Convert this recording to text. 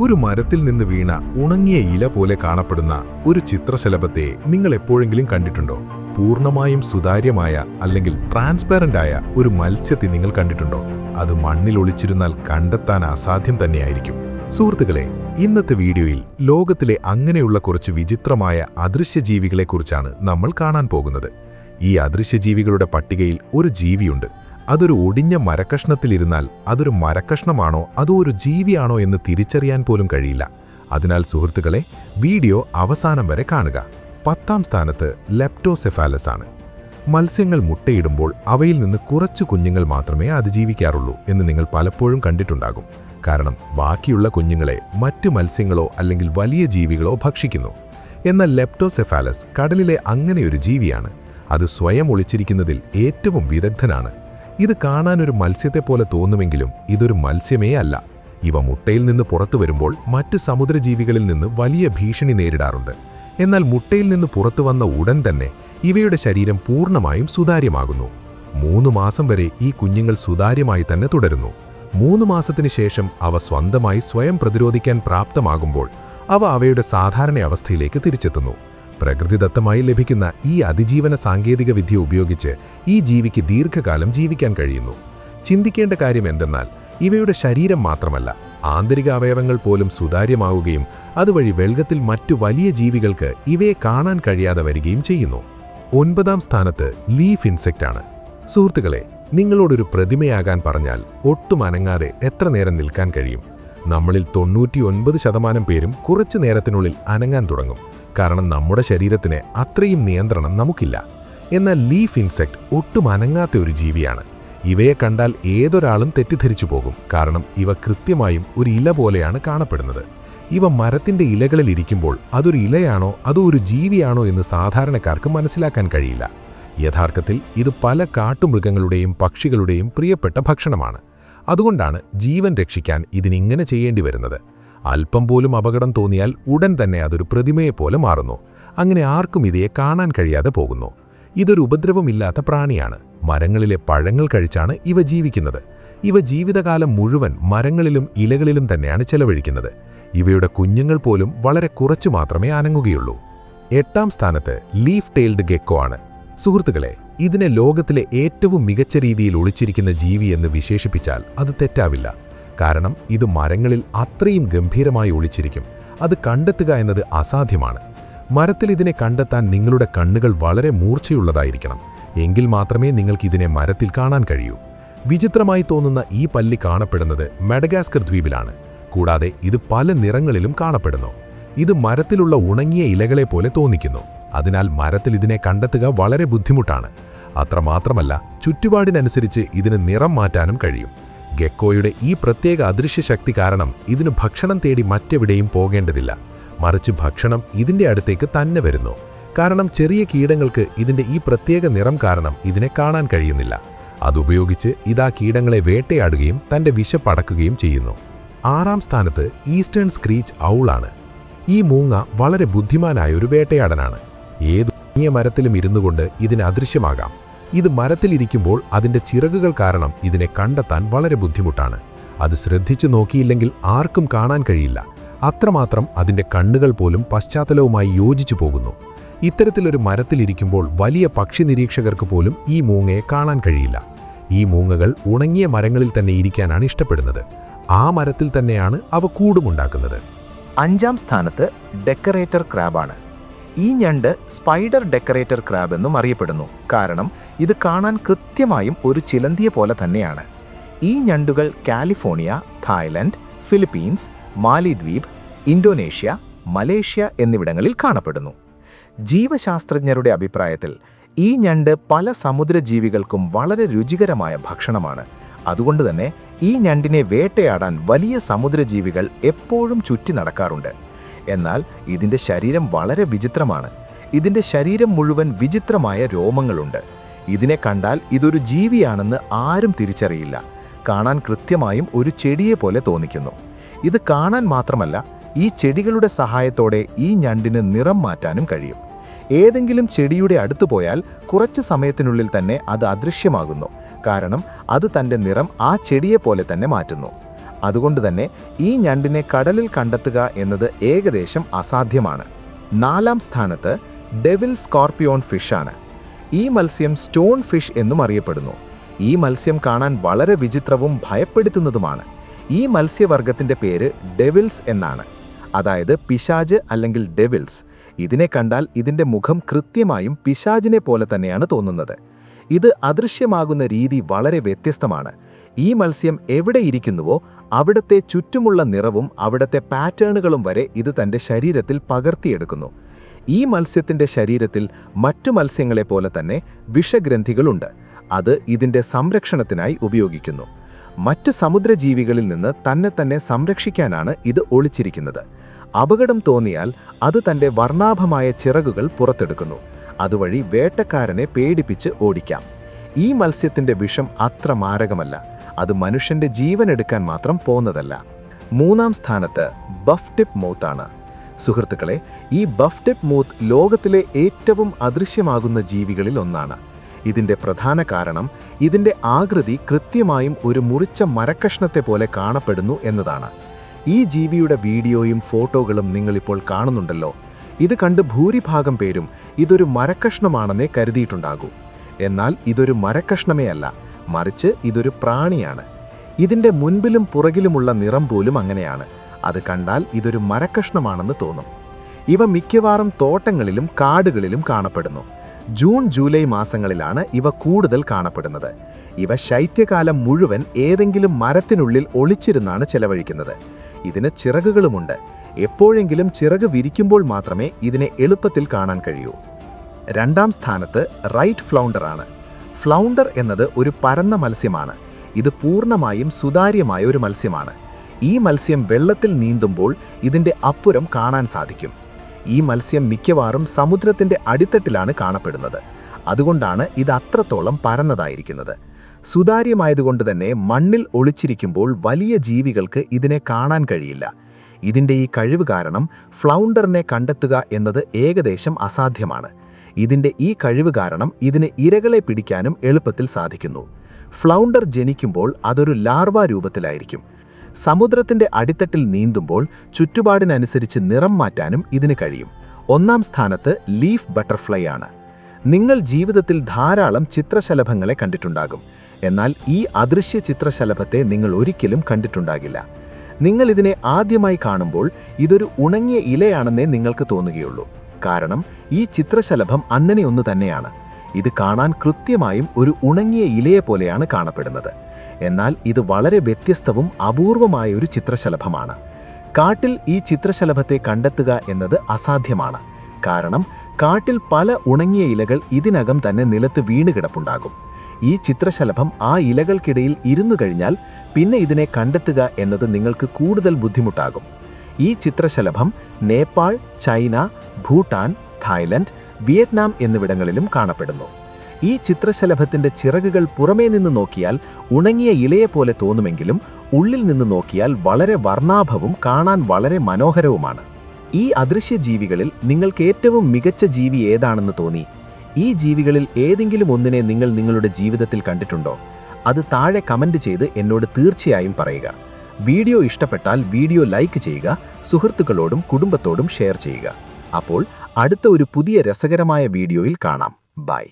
ഒരു മരത്തിൽ നിന്ന് വീണ ഉണങ്ങിയ ഇല പോലെ കാണപ്പെടുന്ന ഒരു ചിത്രശലഭത്തെ നിങ്ങൾ എപ്പോഴെങ്കിലും കണ്ടിട്ടുണ്ടോ? പൂർണ്ണമായും സുതാര്യമായ അല്ലെങ്കിൽ ട്രാൻസ്പെറന്റ് ആയ ഒരു മത്സ്യത്തെ നിങ്ങൾ കണ്ടിട്ടുണ്ടോ? അത് മണ്ണിൽ ഒളിച്ചിരുന്നാൽ കണ്ടെത്താൻ അസാധ്യം തന്നെയായിരിക്കും. സുഹൃത്തുക്കളെ, ഇന്നത്തെ വീഡിയോയിൽ ലോകത്തിലെ അങ്ങനെയുള്ള കുറച്ച് വിചിത്രമായ അദൃശ്യജീവികളെക്കുറിച്ചാണ് നമ്മൾ കാണാൻ പോകുന്നത്. ഈ അദൃശ്യജീവികളുടെ പട്ടികയിൽ ഒരു ജീവിയുണ്ട്. അതൊരു ഒടിഞ്ഞ മരക്കഷ്ണത്തിലിരുന്നാൽ അതൊരു മരക്കഷ്ണമാണോ അതോ ഒരു ജീവിയാണോ എന്ന് തിരിച്ചറിയാൻ പോലും കഴിയില്ല. അതിനാൽ സുഹൃത്തുക്കളെ, വീഡിയോ അവസാനം വരെ കാണുക. 10ാം സ്ഥാനത്ത് ലെപ്റ്റോസെഫാലസ് ആണ്. മത്സ്യങ്ങൾ മുട്ടയിടുമ്പോൾ അവയിൽ നിന്ന് കുറച്ചു കുഞ്ഞുങ്ങൾ മാത്രമേ അതിജീവിക്കാറുള്ളൂ എന്ന് നിങ്ങൾ പലപ്പോഴും കണ്ടിട്ടുണ്ടാകും. കാരണം ബാക്കിയുള്ള കുഞ്ഞുങ്ങളെ മറ്റു മത്സ്യങ്ങളോ അല്ലെങ്കിൽ വലിയ ജീവികളോ ഭക്ഷിക്കുന്നു. എന്നാൽ ലെപ്റ്റോസെഫാലസ് കടലിലെ അങ്ങനെയൊരു ജീവിയാണ്. അത് സ്വയം ഒളിച്ചിരിക്കുന്നതിൽ ഏറ്റവും വിദഗ്ധനാണ്. ഇത് കാണാനൊരു മത്സ്യത്തെപ്പോലെ തോന്നുമെങ്കിലും ഇതൊരു മത്സ്യമേ അല്ല. ഇവ മുട്ടയിൽ നിന്ന് പുറത്തു വരുമ്പോൾ മറ്റ് സമുദ്രജീവികളിൽ നിന്ന് വലിയ ഭീഷണി നേരിടാറുണ്ട്. എന്നാൽ മുട്ടയിൽ നിന്ന് പുറത്തു വന്ന ഉടൻ തന്നെ ഇവയുടെ ശരീരം പൂർണ്ണമായും സുതാര്യമാകുന്നു. 3 മാസം വരെ ഈ കുഞ്ഞുങ്ങൾ സുതാര്യമായി തന്നെ തുടരുന്നു. 3 മാസത്തിന് ശേഷം അവ സ്വന്തമായി സ്വയം പ്രതിരോധിക്കാൻ പ്രാപ്തമാകുമ്പോൾ അവ അവയുടെ സാധാരണ അവസ്ഥയിലേക്ക് തിരിച്ചെത്തുന്നു. പ്രകൃതിദത്തമായി ലഭിക്കുന്ന ഈ അതിജീവന സാങ്കേതികവിദ്യ ഉപയോഗിച്ച് ഈ ജീവിക്ക് ദീർഘകാലം ജീവിക്കാൻ കഴിയുന്നു. ചിന്തിക്കേണ്ട കാര്യം എന്തെന്നാൽ ഇവയുടെ ശരീരം മാത്രമല്ല, ആന്തരിക അവയവങ്ങൾ പോലും സുതാര്യമാവുകയും അതുവഴി വെള്ളത്തിൽ മറ്റു വലിയ ജീവികൾക്ക് ഇവയെ കാണാൻ കഴിയാതെ വരികയും ചെയ്യുന്നു. 9ാം സ്ഥാനത്ത് ലീഫ് ഇൻസെക്റ്റ് ആണ്. സുഹൃത്തുക്കളെ, നിങ്ങളോടൊരു പ്രതിമയാകാൻ പറഞ്ഞാൽ ഒട്ടും അനങ്ങാതെ എത്ര നേരം നിൽക്കാൻ കഴിയും? നമ്മളിൽ 99% പേരും കുറച്ചു നേരത്തിനുള്ളിൽ അനങ്ങാൻ തുടങ്ങും. കാരണം നമ്മുടെ ശരീരത്തിന് അത്രയും നിയന്ത്രണം നമുക്കില്ല. എന്നാൽ ലീഫ് ഇൻസെക്റ്റ് ഒട്ടും അനങ്ങാത്ത ഒരു ജീവിയാണ്. ഇവയെ കണ്ടാൽ ഏതൊരാളും തെറ്റിദ്ധരിച്ചു പോകും. കാരണം ഇവ കൃത്യമായും ഒരു ഇല പോലെയാണ് കാണപ്പെടുന്നത്. ഇവ മരത്തിന്റെ ഇലകളിൽ ഇരിക്കുമ്പോൾ അതൊരു ഇലയാണോ അതോ ഒരു ജീവിയാണോ എന്ന് സാധാരണക്കാർക്ക് മനസ്സിലാക്കാൻ കഴിയില്ല. യഥാർത്ഥത്തിൽ ഇത് പല കാട്ടുമൃഗങ്ങളുടെയും പക്ഷികളുടെയും പ്രിയപ്പെട്ട ഭക്ഷണമാണ്. അതുകൊണ്ടാണ് ജീവൻ രക്ഷിക്കാൻ ഇതിനിങ്ങനെ ചെയ്യേണ്ടി വരുന്നത്. അല്പം പോലും അപകടം തോന്നിയാൽ ഉടൻ തന്നെ അതൊരു പ്രതിമയെപ്പോലെ മാറുന്നു. അങ്ങനെ ആർക്കും ഇതയെ കാണാൻ കഴിയാതെ പോകുന്നു. ഇതൊരു ഉപദ്രവമില്ലാത്ത പ്രാണിയാണ്. മരങ്ങളിലെ പഴങ്ങൾ കഴിച്ചാണ് ഇവ ജീവിക്കുന്നത്. ഇവ ജീവിതകാലം മുഴുവൻ മരങ്ങളിലും ഇലകളിലും തന്നെയാണ് ചെലവഴിക്കുന്നത്. ഇവയുടെ കുഞ്ഞുങ്ങൾ പോലും വളരെ കുറച്ചു മാത്രമേ അനങ്ങുകയുള്ളൂ. 8ാം സ്ഥാനത്ത് ലീഫ് ടെയിൽഡ് ഗെക്കോ ആണ്. സുഹൃത്തുക്കളെ, ഇതിനെ ലോകത്തിലെ ഏറ്റവും മികച്ച രീതിയിൽ ഒളിച്ചിരിക്കുന്ന ജീവി എന്ന് വിശേഷിപ്പിച്ചാൽ അത് തെറ്റാവില്ല. കാരണം ഇത് മരങ്ങളിൽ അത്രയും ഗംഭീരമായി ഒളിച്ചിരിക്കും. അത് കണ്ടെത്തുക എന്നത് അസാധ്യമാണ്. മരത്തിൽ ഇതിനെ കണ്ടെത്താൻ നിങ്ങളുടെ കണ്ണുകൾ വളരെ മൂർച്ചയുള്ളതായിരിക്കണം. എങ്കിൽ മാത്രമേ നിങ്ങൾക്ക് ഇതിനെ മരത്തിൽ കാണാൻ കഴിയൂ. വിചിത്രമായി തോന്നുന്ന ഈ പല്ലി കാണപ്പെടുന്നത് മഡഗാസ്കർ ദ്വീപിലാണ്. കൂടാതെ ഇത് പല നിറങ്ങളിലും കാണപ്പെടുന്നു. ഇത് മരത്തിലുള്ള ഉണങ്ങിയ ഇലകളെ പോലെ തോന്നിക്കുന്നു. അതിനാൽ മരത്തിൽ ഇതിനെ കണ്ടെത്തുക വളരെ ബുദ്ധിമുട്ടാണ്. അത്രമാത്രമല്ല, ചുറ്റുപാടിനനുസരിച്ച് ഇതിന് നിറം മാറ്റാനും കഴിയും. ഗെക്കോയുടെ ഈ പ്രത്യേക അദൃശ്യ ശക്തി കാരണം ഇതിന് ഭക്ഷണം തേടി മറ്റെവിടെയും പോകേണ്ടതില്ല. മറിച്ച് ഭക്ഷണം ഇതിന്റെ അടുത്തേക്ക് തന്നെ വരുന്നു. കാരണം ചെറിയ കീടങ്ങൾക്ക് ഇതിന്റെ ഈ പ്രത്യേക നിറം കാരണം ഇതിനെ കാണാൻ കഴിയുന്നില്ല. അതുപയോഗിച്ച് ഇതാ കീടങ്ങളെ വേട്ടയാടുകയും തന്റെ വിശപ്പടക്കുകയും ചെയ്യുന്നു. 6ാം സ്ഥാനത്ത് ഈസ്റ്റേൺ സ്ക്രീച്ച് ഔൾ ആണ്. ഈ മൂങ്ങ വളരെ ബുദ്ധിമാനായ ഒരു വേട്ടയാടനാണ്. ഏതു മരത്തിലും ഇരുന്നുകൊണ്ട് ഇതിന് അദൃശ്യമാകാം. ഇത് മരത്തിലിരിക്കുമ്പോൾ അതിന്റെ ചിറകുകൾ കാരണം ഇതിനെ കണ്ടെത്താൻ വളരെ ബുദ്ധിമുട്ടാണ്. അത് ശ്രദ്ധിച്ചു നോക്കിയില്ലെങ്കിൽ ആർക്കും കാണാൻ കഴിയില്ല. അത്രമാത്രം അതിന്റെ കണ്ണുകൾ പോലും പശ്ചാത്തലവുമായി യോജിച്ചു പോകുന്നു. ഇത്തരത്തിലൊരു മരത്തിലിരിക്കുമ്പോൾ വലിയ പക്ഷി നിരീക്ഷകർക്ക് പോലും ഈ മൂങ്ങയെ കാണാൻ കഴിയില്ല. ഈ മൂങ്ങകൾ ഉണങ്ങിയ മരങ്ങളിൽ തന്നെ ഇരിക്കാനാണ് ഇഷ്ടപ്പെടുന്നത്. ആ മരത്തിൽ തന്നെയാണ് അവ കൂടുമുണ്ടാക്കുന്നത്. 5ാം സ്ഥാനത്ത് ഡെക്കറേറ്റർ ക്രാബാണ്. ഈ ഞണ്ട് സ്പൈഡർ ഡെക്കറേറ്റർ ക്രാബ് എന്നും അറിയപ്പെടുന്നു. കാരണം ഇത് കാണാൻ കൃത്യമായും ഒരു ചിലന്തിയെ പോലെ തന്നെയാണ്. ഈ ഞണ്ടുകൾ കാലിഫോർണിയ, തായ്ലൻഡ്, ഫിലിപ്പീൻസ്, മാലിദ്വീപ്, ഇന്തോനേഷ്യ, മലേഷ്യ എന്നിവിടങ്ങളിൽ കാണപ്പെടുന്നു. ജീവശാസ്ത്രജ്ഞരുടെ അഭിപ്രായത്തിൽ ഈ ഞണ്ട് പല സമുദ്രജീവികൾക്കും വളരെ രുചികരമായ ഭക്ഷണമാണ്. അതുകൊണ്ടുതന്നെ ഈ ഞണ്ടിനെ വേട്ടയാടാൻ വലിയ സമുദ്രജീവികൾ എപ്പോഴും ചുറ്റി നടക്കാറുണ്ട്. എന്നാൽ ഇതിന്റെ ശരീരം വളരെ വിചിത്രമാണ്. ഇതിന്റെ ശരീരം മുഴുവൻ വിചിത്രമായ രോമങ്ങളുണ്ട്. ഇതിനെ കണ്ടാൽ ഇതൊരു ജീവിയാണെന്ന് ആരും തിരിച്ചറിയില്ല. കാണാൻ കൃത്യമായും ഒരു ചെടിയെ പോലെ തോന്നിക്കുന്നു. ഇത് കാണാൻ മാത്രമല്ല, ഈ ചെടികളുടെ സഹായത്തോടെ ഈ ഞണ്ടിന് നിറം മാറ്റാനും കഴിയും. ഏതെങ്കിലും ചെടിയുടെ അടുത്തു പോയാൽ കുറച്ച് സമയത്തിനുള്ളിൽ തന്നെ അത് അദൃശ്യമാകുന്നു. കാരണം അത് തൻ്റെ നിറം ആ ചെടിയെപ്പോലെ തന്നെ മാറ്റുന്നു. അതുകൊണ്ട് തന്നെ ഈ ഞണ്ടിനെ കടലിൽ കണ്ടെത്തുക എന്നത് ഏകദേശം അസാധ്യമാണ്. 4-ാം സ്ഥാനത്ത് ഡെവിൽ സ്കോർപിയോൺ ഫിഷാണ്. ഈ മത്സ്യം സ്റ്റോൺ ഫിഷ് എന്നും അറിയപ്പെടുന്നു. ഈ മത്സ്യം കാണാൻ വളരെ വിചിത്രവും ഭയപ്പെടുത്തുന്നതുമാണ്. ഈ മത്സ്യവർഗത്തിൻ്റെ പേര് ഡെവിൽസ് എന്നാണ്, അതായത് പിശാച് അല്ലെങ്കിൽ ഡെവിൽസ്. ഇതിനെ കണ്ടാൽ ഇതിൻ്റെ മുഖം കൃത്യമായും പിശാചിനെ പോലെ തന്നെയാണ് തോന്നുന്നത്. ഇത് അദൃശ്യമാകുന്ന രീതി വളരെ വ്യത്യസ്തമാണ്. ഈ മത്സ്യം എവിടെ ഇരിക്കുന്നുവോ അവിടത്തെ ചുറ്റുമുള്ള നിറവും അവിടത്തെ പാറ്റേണുകളും വരെ ഇത് തൻ്റെ ശരീരത്തിൽ പകർത്തിയെടുക്കുന്നു. ഈ മത്സ്യത്തിൻ്റെ ശരീരത്തിൽ മറ്റു മത്സ്യങ്ങളെപ്പോലെ തന്നെ വിഷഗ്രന്ഥികളുണ്ട്. അത് ഇതിൻ്റെ സംരക്ഷണത്തിനായി ഉപയോഗിക്കുന്നു. മറ്റ് സമുദ്രജീവികളിൽ നിന്ന് തന്നെ സംരക്ഷിക്കാനാണ് ഇത് ഒളിച്ചിരിക്കുന്നത്. അപകടം തോന്നിയാൽ അത് തൻ്റെ വർണ്ണാഭമായ ചിറകുകൾ പുറത്തെടുക്കുന്നു. അതുവഴി വേട്ടക്കാരനെ പേടിപ്പിച്ച് ഓടിക്കാം. ഈ മത്സ്യത്തിൻ്റെ വിഷം അത്ര മാരകമല്ല. അത് മനുഷ്യൻ്റെ ജീവനെടുക്കാൻ മാത്രം പോന്നതല്ല. 3-ാം സ്ഥാനത്ത് ബഫ് ടിപ്പ് മൗത്താണ്. സുഹൃത്തുക്കളെ, ഈ ബഫ് ടിപ്പ് മൗത്ത് ലോകത്തിലെ ഏറ്റവും അദൃശ്യമാകുന്ന ജീവികളിൽ ഒന്നാണ്. ഇതിൻ്റെ പ്രധാന കാരണം ഇതിൻ്റെ ആകൃതി കൃത്യമായും ഒരു മുറിച്ച മരക്കഷ്ണത്തെ പോലെ കാണപ്പെടുന്നു എന്നതാണ്. ഈ ജീവിയുടെ വീഡിയോയും ഫോട്ടോകളും നിങ്ങളിപ്പോൾ കാണുന്നുണ്ടല്ലോ. ഇത് കണ്ട് ഭൂരിഭാഗം പേരും ഇതൊരു മരക്കഷ്ണമാണെന്നേ കരുതിയിട്ടുണ്ടാകൂ. എന്നാൽ ഇതൊരു മരക്കഷ്ണമേ അല്ല, മറിച്ച് ഇതൊരു പ്രാണിയാണ്. ഇതിൻ്റെ മുൻപിലും പുറകിലുമുള്ള നിറം പോലും അങ്ങനെയാണ്. അത് കണ്ടാൽ ഇതൊരു മരക്കഷ്ണമാണെന്ന് തോന്നും. ഇവ മിക്കവാറും തോട്ടങ്ങളിലും കാടുകളിലും കാണപ്പെടുന്നു. ജൂൺ ജൂലൈ മാസങ്ങളിലാണ് ഇവ കൂടുതൽ കാണപ്പെടുന്നത്. ഇവ ശൈത്യകാലം മുഴുവൻ ഏതെങ്കിലും മരത്തിനുള്ളിൽ ഒളിച്ചിരുന്നാണ് ചെലവഴിക്കുന്നത്. ഇതിന് ചിറകുകളുമുണ്ട്. എപ്പോഴെങ്കിലും ചിറക് വിരിക്കുമ്പോൾ മാത്രമേ ഇതിനെ എളുപ്പത്തിൽ കാണാൻ കഴിയൂ. 2-ാം സ്ഥാനത്ത് റൈറ്റ് ഫ്ലൗണ്ടറാണ്. ഫ്ലൗണ്ടർ എന്നത് ഒരു പരന്ന മത്സ്യമാണ്. ഇത് പൂർണ്ണമായും സുതാര്യമായ ഒരു മത്സ്യമാണ്. ഈ മത്സ്യം വെള്ളത്തിൽ നീന്തുമ്പോൾ ഇതിൻ്റെ അപ്പുറം കാണാൻ സാധിക്കും. ഈ മത്സ്യം മിക്കവാറും സമുദ്രത്തിൻ്റെ അടിത്തട്ടിലാണ് കാണപ്പെടുന്നത്. അതുകൊണ്ടാണ് ഇത് അത്രത്തോളം പരന്നതായിരിക്കുന്നത്. സുതാര്യമായതുകൊണ്ട് തന്നെ മണ്ണിൽ ഒളിച്ചിരിക്കുമ്പോൾ വലിയ ജീവികൾക്ക് ഇതിനെ കാണാൻ കഴിയില്ല. ഇതിൻ്റെ ഈ കഴിവ് കാരണം ഫ്ലൗണ്ടറിനെ കണ്ടെത്തുക എന്നത് ഏകദേശം അസാധ്യമാണ്. ഇതിൻ്റെ ഈ കഴിവ് കാരണം ഇതിന് ഇരകളെ പിടിക്കാനും എളുപ്പത്തിൽ സാധിക്കുന്നു. ഫ്ലൗണ്ടർ ജനിക്കുമ്പോൾ അതൊരു ലാർവ രൂപത്തിലായിരിക്കും. സമുദ്രത്തിൻ്റെ അടിത്തട്ടിൽ നീന്തുമ്പോൾ ചുറ്റുപാടിനനുസരിച്ച് നിറം മാറ്റാനും ഇതിന് കഴിയും. 1-ാം സ്ഥാനത്ത് ലീഫ് ബട്ടർഫ്ലൈ ആണ്. നിങ്ങൾ ജീവിതത്തിൽ ധാരാളം ചിത്രശലഭങ്ങളെ കണ്ടിട്ടുണ്ടാകും. എന്നാൽ ഈ അദൃശ്യ ചിത്രശലഭത്തെ നിങ്ങൾ ഒരിക്കലും കണ്ടിട്ടുണ്ടാകില്ല. നിങ്ങൾ ഇതിനെ ആദ്യമായി കാണുമ്പോൾ ഇതൊരു ഉണങ്ങിയ ഇലയാണെന്നേ നിങ്ങൾക്ക് തോന്നുകയുള്ളൂ. കാരണം ഈ ചിത്രശലഭം അങ്ങനെ ഒന്ന് തന്നെയാണ്. ഇത് കാണാൻ കൃത്യമായും ഒരു ഉണങ്ങിയ ഇലയെ പോലെയാണ് കാണപ്പെടുന്നത്. എന്നാൽ ഇത് വളരെ വ്യത്യസ്തവും അപൂർവമായ ഒരു ചിത്രശലഭമാണ്. കാട്ടിൽ ഈ ചിത്രശലഭത്തെ കണ്ടെത്തുക എന്നത് അസാധ്യമാണ്. കാരണം കാട്ടിൽ പല ഉണങ്ങിയ ഇലകൾ ഇതിനകം തന്നെ നിലത്ത് വീണുകിടപ്പുണ്ടാകും. ഈ ചിത്രശലഭം ആ ഇലകൾക്കിടയിൽ ഇരുന്നു കഴിഞ്ഞാൽ പിന്നെ ഇതിനെ കണ്ടെത്തുക എന്നത് നിങ്ങൾക്ക് കൂടുതൽ ബുദ്ധിമുട്ടാകും. ഈ ചിത്രശലഭം Nepal, China, Bhutan, Thailand, Vietnam എന്നിവിടങ്ങളിലും കാണപ്പെടുന്നു. ഈ ചിത്രശലഭത്തിൻ്റെ ചിറകുകൾ പുറമേ നിന്ന് നോക്കിയാൽ ഉണങ്ങിയ ഇലയെപ്പോലെ തോന്നുമെങ്കിലും ഉള്ളിൽ നിന്ന് നോക്കിയാൽ വളരെ വർണ്ണാഭവും കാണാൻ വളരെ മനോഹരവുമാണ്. ഈ അദൃശ്യ ജീവികളിൽ നിങ്ങൾക്ക് ഏറ്റവും മികച്ച ജീവി ഏതാണെന്ന് തോന്നി? ഈ ജീവികളിൽ ഏതെങ്കിലും ഒന്നിനെ നിങ്ങൾ നിങ്ങളുടെ ജീവിതത്തിൽ കണ്ടിട്ടുണ്ടോ? അത് താഴെ കമൻറ്റ് ചെയ്ത് എന്നോട് തീർച്ചയായും പറയുക. വീഡിയോ ഇഷ്ടപ്പെട്ടാൽ വീഡിയോ ലൈക്ക് ചെയ്യുക, സുഹൃത്തുക്കളോടും കുടുംബത്തോടും ഷെയർ ചെയ്യുക. അപ്പോൾ അടുത്ത ഒരു പുതിയ രസകരമായ വീഡിയോയിൽ കാണാം. ബൈ.